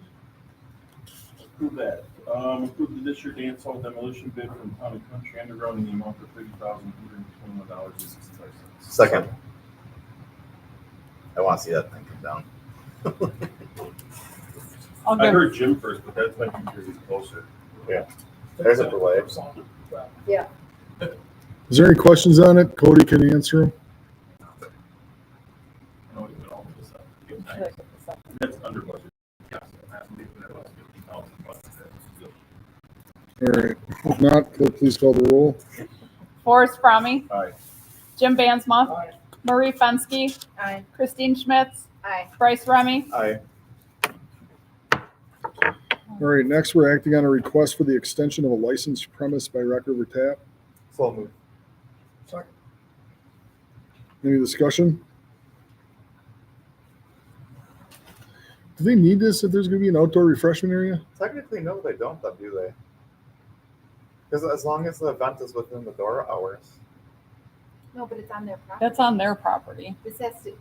approve that. Approve the this year dance hall demolition bid from Town and Country Underground in the amount of $30,221.65. Second. I want to see that thing come down. I'll I give, heard Jim first, but that might be because he's closer. There's a delay. Is there any questions on it? Cody can answer them. I know he's been all this up. That's under budget. Yes, I believe that was $50,000. All right. If not, clerk, please call the roll. Forrest Fromme, Aye. Jim Bansma, Aye. Marie Fenske, Aye. Christine Schmitz, Aye. Bryce Remy. Aye. All right, next we're acting on a request for the extension of a licensed premise by Rock River Tap. So moved. Second. Any discussion? Do they need this if there's gonna be an outdoor refreshment area? Technically, no, they don't, though, do they? Because as long as the event is within the door hours. No, but it's on their property. That's on their property. This has to,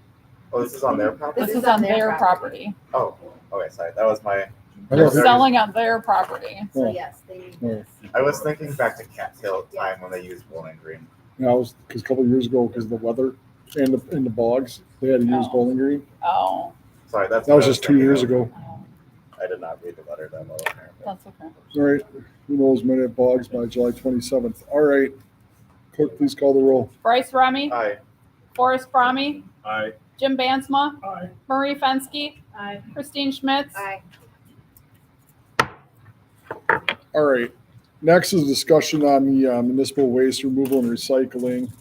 Oh, this is on their property? This is on their property. Oh, okay, sorry. That was my. I They're thought they- selling on their property. so Oh. yes, they need Oh. this. I was thinking back to cattail time when they used Bowling Green. Yeah, I was, because a couple of years ago, because of the weather and the bogs, they had to use Oh. Bowling Green. Oh, Sorry, that's. That what was I just 2 thinking years of. ago. I did not read the letter that well, apparently. that's okay. All right, who knows, might have bogs by July 27th. All right, clerk, please call the roll. Bryce Remy, Aye. Forrest Fromme, Aye. Jim Bansma, Aye. Marie Fenske, Aye. Christine Schmitz. Aye. All right, next is discussion on the municipal waste removal and recycling.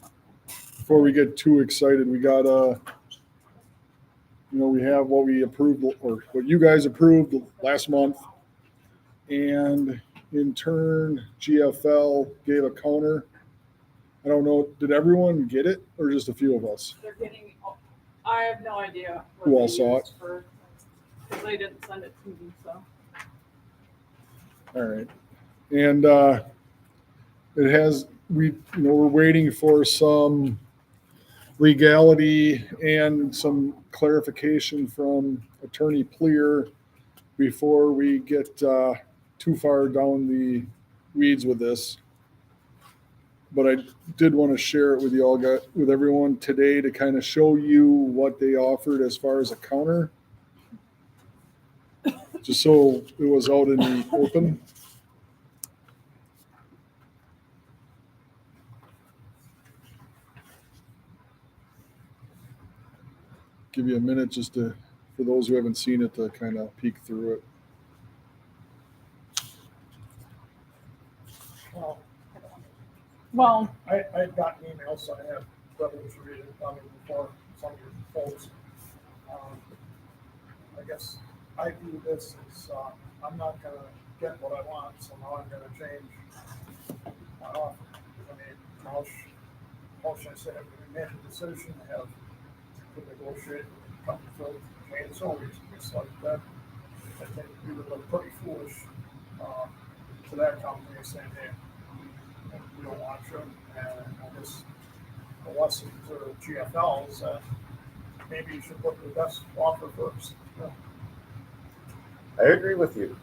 Before we get too excited, we got we have what we approved, or what you guys approved last month. And in turn, GFL gave a counter. I don't know, did everyone get it or just a few of us? They're getting, I have no idea. what Who all they saw used for- 'cause they didn't send it to me, so. All right. And it has, we're waiting for some legality and some clarification from Attorney Pleer before we get too far down the weeds with this. But I did want to share it with you all, with everyone today to kind of show you what they offered as far as a counter. Just so it was out in the open. Give you a minute just to, for those who haven't seen it, to kind of peek through it. Well, Well, I've gotten emails, so I have brothers read it probably before some of your folks. I guess I view this as, I'm not gonna get what I want, so now I'm gonna change my offer. I mean, how should I say, it? We made a decision to have to negotiate with the company for change salaries, it's like that. I think we would look pretty foolish, to that company saying, hey, we don't want you, and I guess the lesson to GFL is that maybe you should look at the best offer first. I agree with you,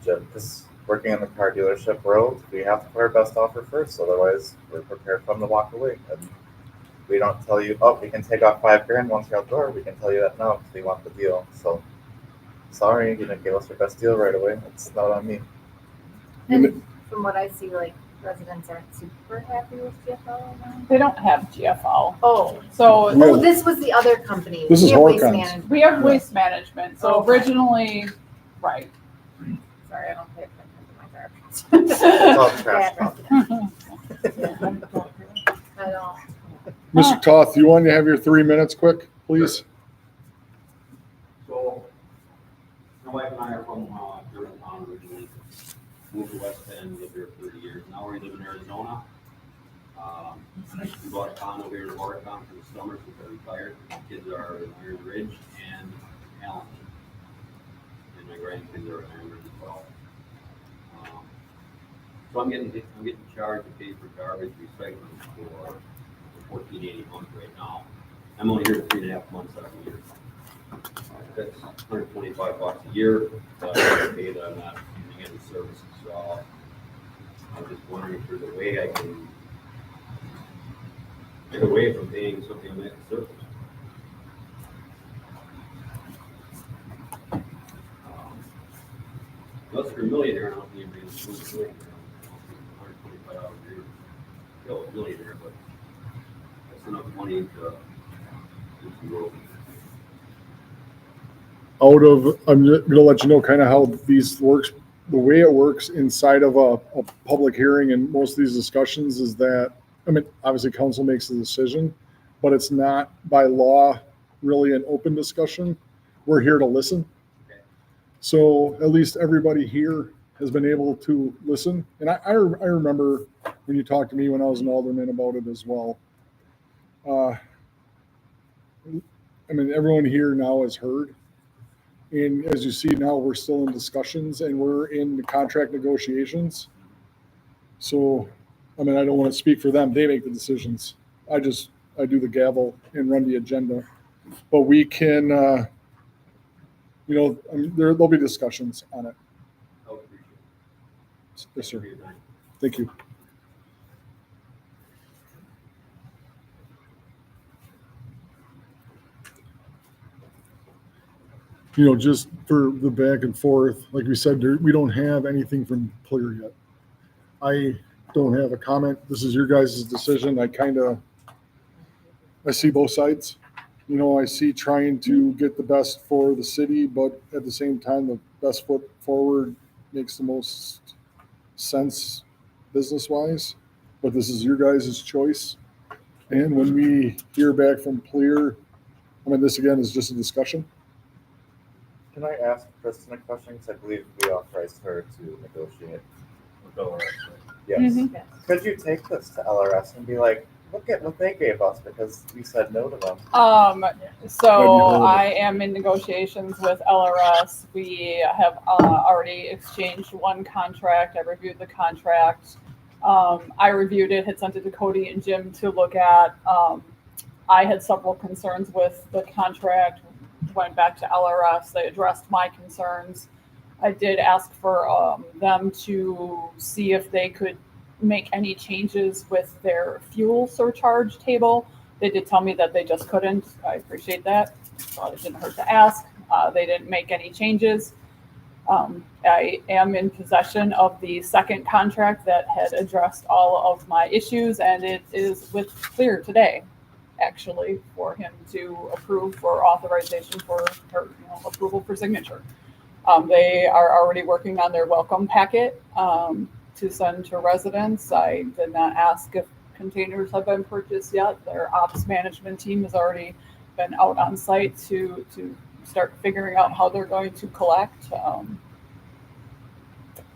Jim, because working in the car dealership world, we have to put our best offer first, otherwise we're prepared for them to walk away. And we don't tell you, oh, we can take off $5,000 once you're out the door. We can tell you that no, we want the deal. So sorry, you didn't give us your best deal right away. It's not on me. And from what I see, like, residents aren't super happy with GFL right now. they don't have GFL. Oh, So Yeah. oh, this was the other company. This is We have Waste Horicon. Management. we have waste management. So Okay. originally, right. Sorry, I don't pay attention to my It's garbage. all trash Bad talk. resident. I don't. Mr. Toth, you want to have your 3 minutes quick, please? So, my wife and I are from, Germantown originally, moved to West Bend, lived here 30 years, now we live in Arizona. We bought a condo here in Horicon for the summer since I retired, my kids are in Iron Ridge and Allen. And my grandkids are in Iron Ridge as well. So I'm getting charged to pay for garbage recycling for $14.80 a month right now. I'm only here 3.5 months out of the year. That's $125 a year, but I pay that I'm not using any services, so I'm just wondering if there's a way I can get away from paying something on that service. Unless you're a millionaire, I don't think anybody's a millionaire. $125 a year, still a millionaire, but that's enough money to do some growth. I'm gonna let you know kind of how these works, the way it works inside of a public hearing and most of these discussions is that, I mean, obviously council makes the decision, but it's not by law really an open discussion. We're here to listen. So at least everybody here has been able to listen. And I remember when you talked to me when I was an alderman about it as well. I mean, everyone here now has heard. And as you see now, we're still in discussions and we're in the contract negotiations. So, I mean, I don't want to speak for them. They make the decisions. I do the gavel and run the agenda. But we can, I mean, there'll be discussions on it. Yes, sir. Thank you. Just for the back and forth, like we said, we don't have anything from Clear yet. I don't have a comment. This is your guys' decision. I see both sides. I see trying to get the best for the city, but at the same time, the best foot forward makes the most sense business-wise. But this is your guys' choice. And when we hear back from Clear, I mean, this again is just a discussion. Can I ask Kristen a question? Because I believe we authorized her to negotiate. Yes. Mhm. Could you take this to LRS and be like, look at what they gave us because we said no to them? So horrible. I am in negotiations with LRS. We have already exchanged one contract. I reviewed the contract. I reviewed it, had sent it to Cody and Jim to look at. I had several concerns with the contract, went back to LRS. They addressed my concerns. I did ask for them to see if they could make any changes with their fuel surcharge table. They did tell me that they just couldn't. I appreciate that. It didn't hurt to ask. They didn't make any changes. I am in possession of the second contract that had addressed all of my issues, and it is with Clear today, actually, for him to approve for authorization for or approval for signature. They are already working on their welcome packet to send to residents. I did not ask if containers have been purchased yet. Their ops management team has already been out on site to start figuring out how they're going to collect.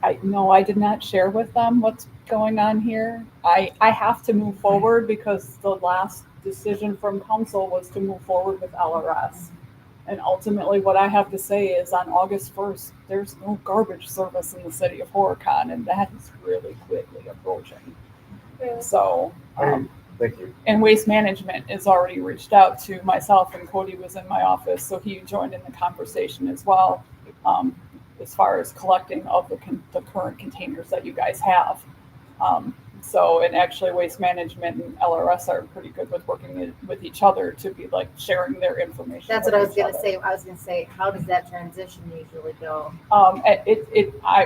I did not share with them what's going on here. I have to move forward because the last decision from council was to move forward with LRS. And ultimately what I have to say is on August 1st, there's no garbage service in the city of Horicon, and that is really quickly approaching. So, Thank you. and Waste Management has already reached out to myself, and Cody was in my office, so he joined in the conversation as well, as far as collecting of the current containers that you guys have. And actually Waste Management and LRS are pretty good with working with each other to be like sharing their information. That's what I was gonna say. I was gonna say, how does that transition usually go?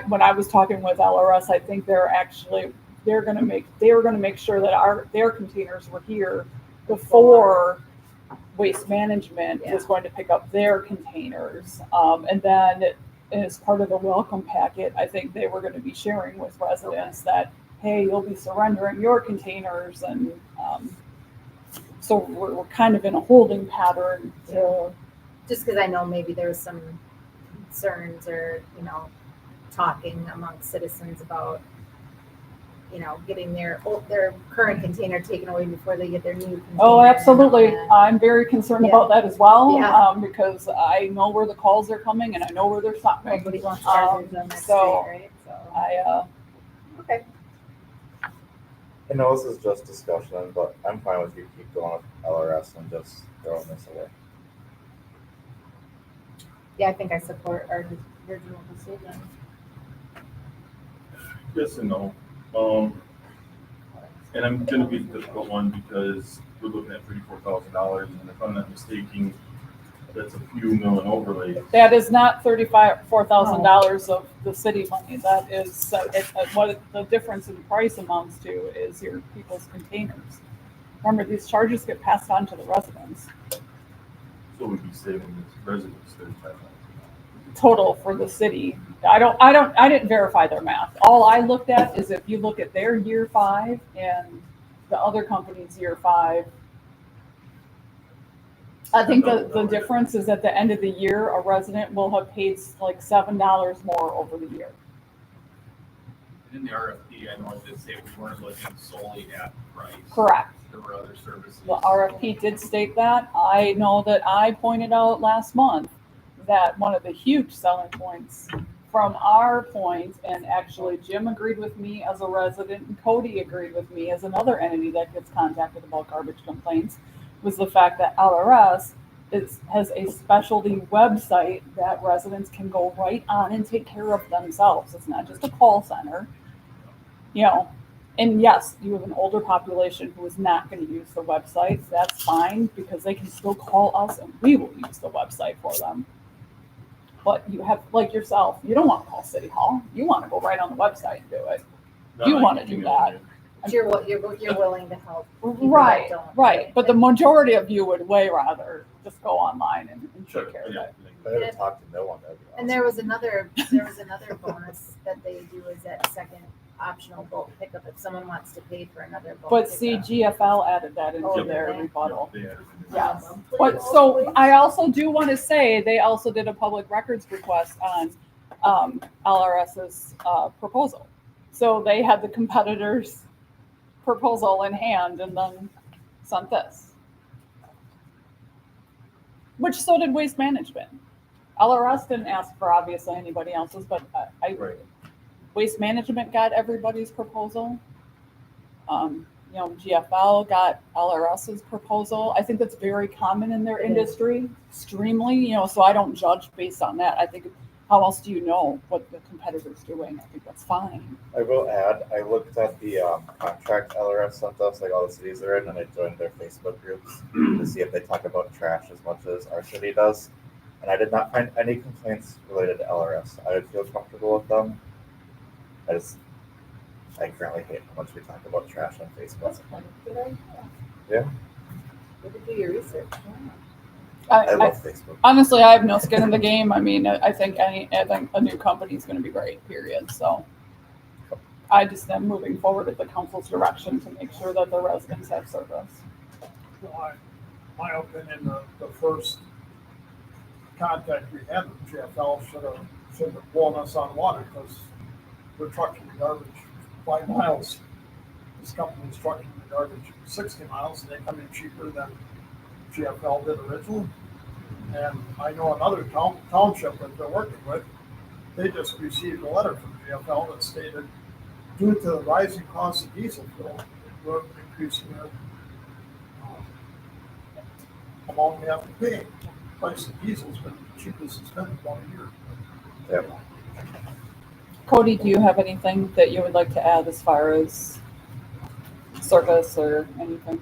When I was talking with LRS, I think they were going to make sure that their containers were here before Waste Management was going to pick up their containers. And then as part of the welcome packet, I think they were going to be sharing with residents that, hey, you'll be surrendering your containers. And so we're kind of in a holding pattern. Just because I know maybe there's some concerns or, talking amongst citizens about, getting their current container taken away before they get their new container. Oh, absolutely. I'm very concerned about that as well, Yeah. because I know where the calls are coming and I know where they're stopping. Nobody wants to charge them next so street, right? So, okay. I know this is just discussion, but I'm fine with you keep going with LRS and just throwing this away. Yeah, I think I support our original decision. Yes and no. And I'm gonna be the difficult one because we're looking at $34,000, and if I'm not mistaken, that's a few million overlay. That is not $4,000 of the city money. That is what the difference in price amounts to is your people's containers. Remember, these charges get passed on to the residents. So we'd be saving the residents $35,000. total for the city. I didn't verify their math. All I looked at is if you look at their year 5 and the other company's year 5, I think the difference is at the end of the year, a resident will have paid like $7 more over the year. In the RFP, I know it did say we weren't looking solely at price. Correct. There were other services. The RFP did state that. I know that I pointed out last month that one of the huge selling points from our point, and actually Jim agreed with me as a resident and Cody agreed with me as another entity that gets contacted about garbage complaints, was the fact that LRS has a specialty website that residents can go right on and take care of themselves. It's not just a call center, you know. And yes, you have an older population who is not going to use the website. That's fine, because they can still call us and we will use the website for them. But you have, like yourself, you don't want to call City Hall. You want to go right on the website and do it. You want to do that. You're willing to help. people that Right, don't. right. But the majority of you would way rather just go online and Sure, take care of yeah. it. I haven't talked to no one, that'd be And awesome. there was another bonus that they do is that second optional bulk pickup if someone wants to pay for another bulk But pickup. see, GFL added that into Oh, their did they? rebuttal. Yeah. Yes. But so I also do want to say, they also did a public records request on LRS's proposal. So they had the competitor's proposal in hand and then sent this. Which so did Waste Management. LRS didn't ask for obviously anybody else's, but Right. Waste Management got everybody's proposal. You know, GFL got LRS's proposal. I think that's very common in their industry, extremely, you know, so I don't judge based on that. I think, how else do you know what the competitor's doing? I think that's fine. I will add, I looked at the contract LRS sent us, like all the cities they're in, and I joined their Facebook groups to see if they talk about trash as much as our city does. And I did not find any complaints related to LRS. I would feel comfortable with them. I currently hate how much we talk about trash on Facebook. That's kind of a good idea. Yeah. You could do your research. I love Facebook. Honestly, I have no skin in the game. I mean, I think a new company is going to be great, period. So I just am moving forward with the council's direction to make sure that the residents have service. Well, my opinion, the first contact we had with GFL should have blown us on water, because we're trucking the garbage 5 miles. This company's trucking the garbage 60 miles, and they come in cheaper than GFL did originally. And I know another township that they're working with, they just received a letter from GFL that stated, due to the rising cost of diesel fuel, we're increasing the amount we have to pay. Price of diesel's been the cheapest it's been in about a year. Yep. Cody, do you have anything that you would like to add as far as service or anything?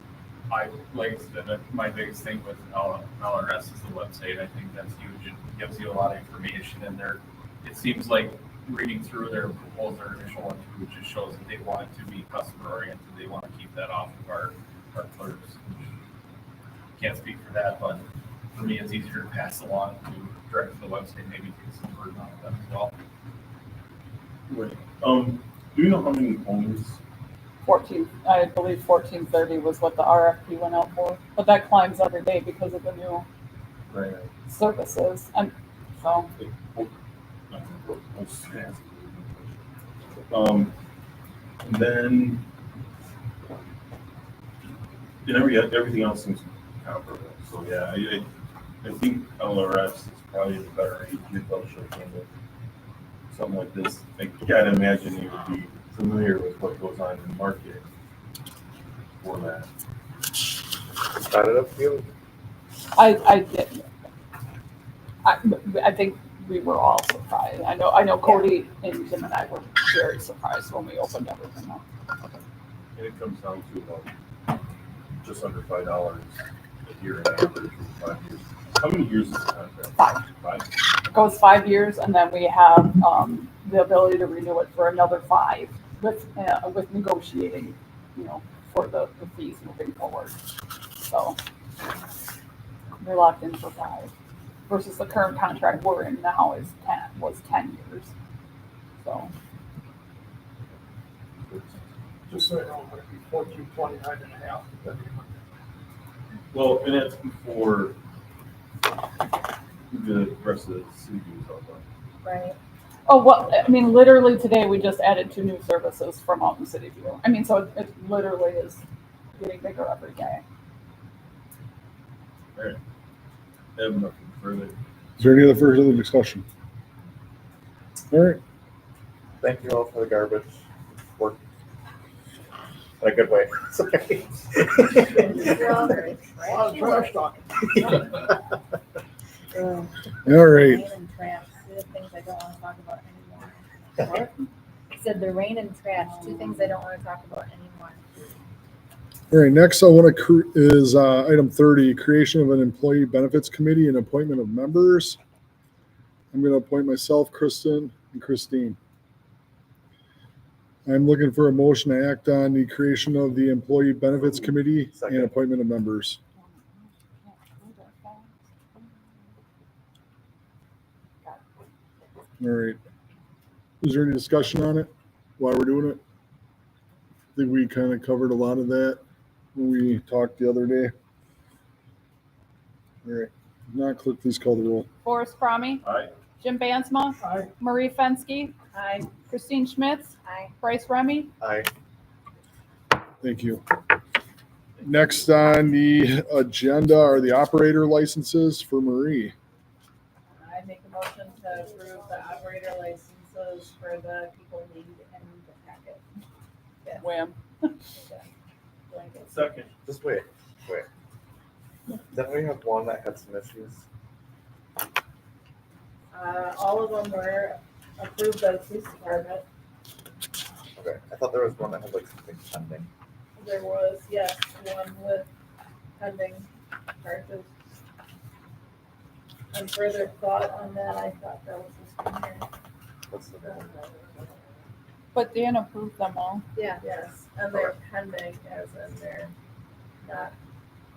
Like I said, my biggest thing with LRS is the website. I think that's huge. It gives you a lot of information in there. It seems like reading through their proposal, their initial one, too, just shows that they want it to be customer oriented. They want to keep that off of our clerks. Can't speak for that, but for me, it's easier to pass along to direct to the website, maybe take some burden off them as well. Right. Do you know how many homes? I believe 1430 was what the RFP went out for, but that climbs every day because of the new Right. services. And so, And then, everything else seems comparable. So yeah, I think LRS is probably the better agent that should handle something like this. I gotta imagine you would be familiar with what goes on in the market for that. Got it up to you. I did. I think we were all surprised. I know Cody and Jim and I were very surprised when we opened everything up. And it comes down to about just under $5 a year in average for 5 years. How many years is the contract? 5. It goes 5 years, and then we have the ability to renew it for another 5 with negotiating, you know, for the fees moving forward. So we're locked in for 5. versus the current contract we're in now was 10 years. So, Just so you know, it'd be 1429.5. Well, and that's before the rest of the city dues out there. Right. oh, well, I mean, literally today, we just added 2 new services from out in City View. I mean, so it literally is getting bigger every day. All right. I have nothing further. Is there any other further discussion? All right, Thank you all for the garbage work. In a good way. Sorry. You're all very A lot of trash talking. Ugh. all right. Rain and trash, 2 things I don't want to talk about anymore. What? I said the rain and trash, 2 things I don't want to talk about anymore. All right, next I want to is item 30, creation of an employee benefits committee and appointment of members. I'm going to appoint myself, Kristen, and Christine. I'm looking for a motion to act on the creation of the employee benefits committee and Second. appointment of members. All right. Is there any discussion on it while we're doing it? I think we kind of covered a lot of that when we talked the other day. All right. Now, clerk, please call the roll. Forrest Fromme, Aye. Jim Bansma, Aye. Marie Fenske, Aye. Christine Schmitz, Aye. Bryce Remy. Aye. Thank you. Next on the agenda are the operator licenses for Marie. I make a motion to approve the operator licenses for the people named in the packet. Wham. Second. Just wait. Didn't we have one that had some issues? All of them were approved by the police department. Okay, I thought there was one that had like something pending. There was, yes, one with pending charges. And further thought on that, I thought that was this one here. What's the name? But Dan approved them all. Yeah. Yes, and they're pending as in they're not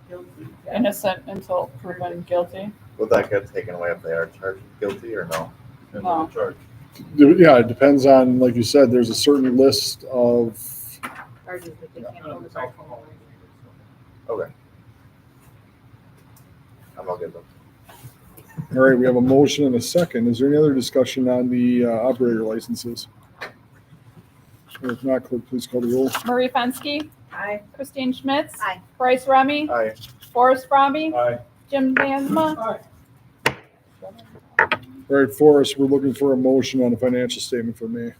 guilty. yet. Innocent until proven guilty. Would that get taken away if they are charged guilty or no? Depends on the charge. Yeah, it depends on, like you said, there's a certain list of, Charges that they can't hold us accountable. Okay. I'm all good then. all right, we have a motion and a second. Is there any other discussion on the operator licenses? If not, clerk, please call the roll. Marie Fenske, Aye. Christine Schmitz, Aye. Bryce Remy, Aye. Forrest Fromme, Aye. Jim Bansma. Aye. All right, Forrest, we're looking for a motion on a financial statement for me.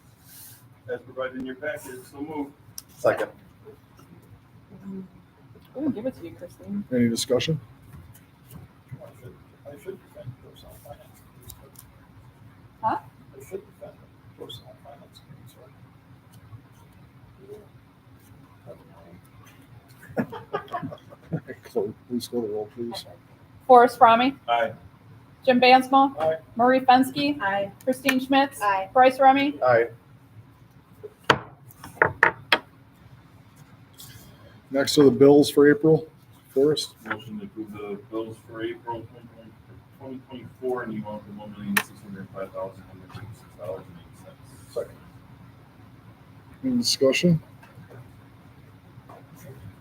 As provided in your package, so move. Second. We're gonna give it to you, Christine. Any discussion? I should defend personal finance. Huh? I should defend personal finance. Clerk, please call the roll, please. Forrest Fromme, Aye. Jim Bansma, Aye. Marie Fenske, Aye. Christine Schmitz, Aye. Bryce Remy. Aye. Next are the bills for April. Forrest, Motion to approve the bills for April 2024 in the amount of $1,605,156.08. Second. any discussion?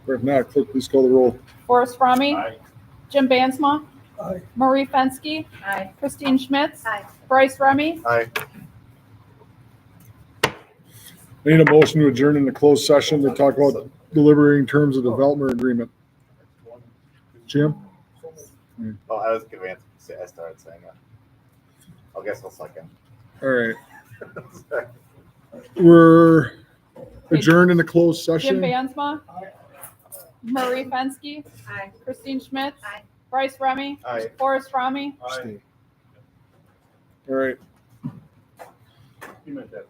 Or if not, clerk, please call the roll. Forrest Fromme, Aye. Jim Bansma, Aye. Marie Fenske, Aye. Christine Schmitz, Aye. Bryce Remy. Aye. I need a motion to adjourn into closed session to talk about deliberating terms of development agreement. Jim? Oh, I was giving it. I started saying it. I guess I'll second. All right, we're adjourned into closed Jim session. Bansma, Aye. Marie Fenske, Aye. Christine Schmitz, Aye. Bryce Remy, Aye. Forrest Fromme. Aye. All right, You meant that.